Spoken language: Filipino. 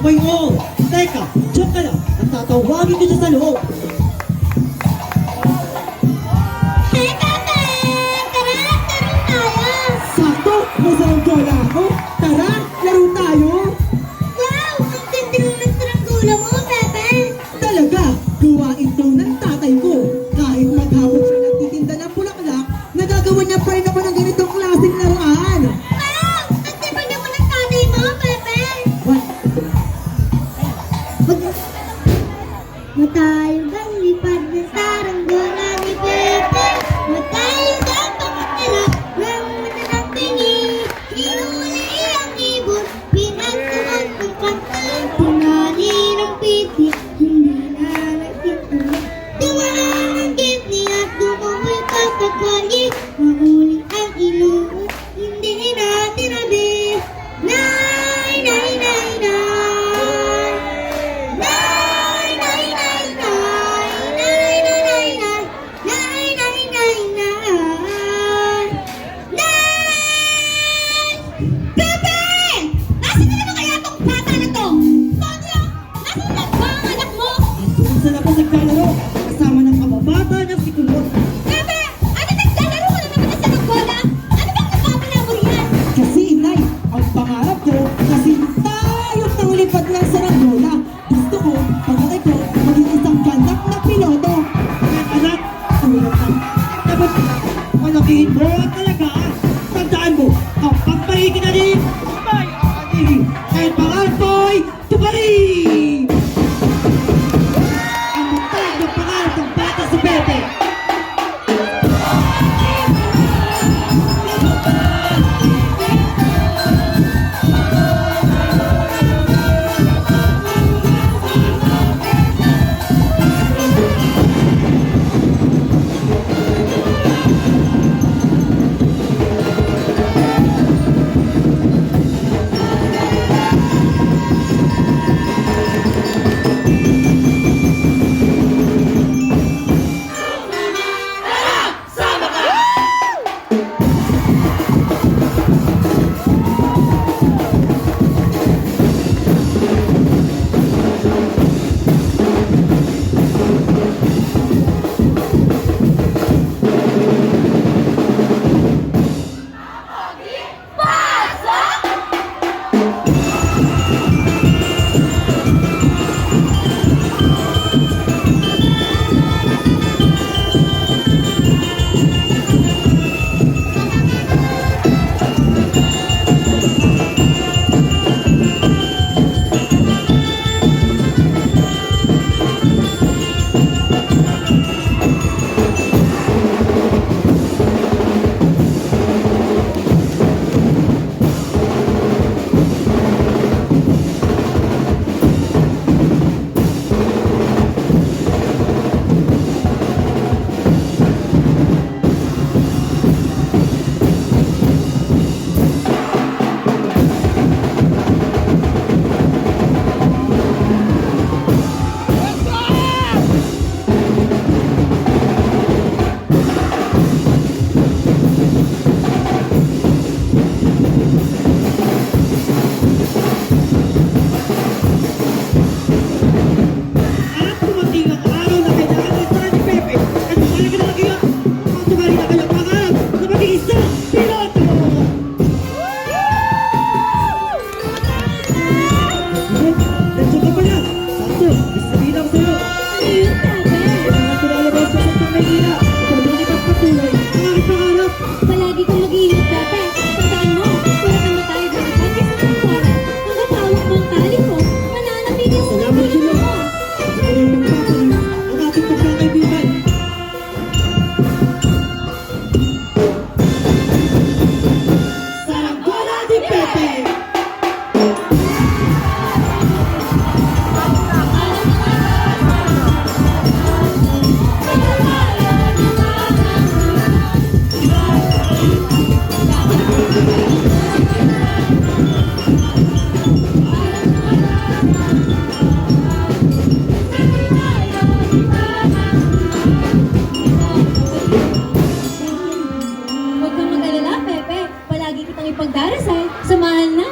Abay, oo. Teka, diyan ka lang. Natatawagin ko siya sa loob. Hey, Pepe! Tara, laro tayo! Sakto, nasa Angola ako. Tara, laro tayo. Wow! Ang ganda ng nagtaranggula mo, Pepe! Talaga, gawain to ng tatay ko. Kahit maghapon siya nagtitinda ng bulaklak, nagagawa niya pa rin ako ng ganitong klaseng laruan. Wow! Ang tibay naman ng tatay mo, Pepe! What? Matayo bang lipad ng saranggola ni Pepe? Matayo bang pagkakala ng mata ng pingi? Hinuli ang ibon, pinagtuhod ng pantay. Tinali ng piti, hindi na nakita. Dumaan ang gitni at dumamoy kapagwali. Mahuli ang ilong, hindi na tinabi. Nay, nay, nay, nay. Doon sa labas naglalaro, kasama ng kababata na si Kulot. Kasi inay, ang pangarap ko, kasi tayo nangulipad ng saranggola. Gusto ko, pagkakay ko, maging isang ganap na piloto. Anak, tulad na. Dapat, malakihin mo talaga. Tandaan mo, kapag mahigin na rin, may aani. Kahit pangarap ko'y tuparin! Ang matag ng pangarap ng bata si Pepe. At dumating ang araw na kailangan ng tara ni Pepe. At talaga na kayo, ang tumali na kayong pangarap na maging isang piloto! Nandiyan ka pala! Sakto, may sabihin ako sa'yo. Kailangan ko lalabas sa Santang Maynila. Ikaw doon ipagpatuloy ang aking pangarap. Palagi kang mag-iingat, Pepe. Tandaan mo, wala kang matayo ng pagkis sa kuwara. Hanggang hawak mo ang tali ko, mananatili sa Salamat pagkis sila. mo. Ikaw ay magpapalala ang ating pagkakaibigan. Saranggola ni Pepe! Huwag kang mag-alala, Pepe. Palagi kitang ipagdarasal sa mahal na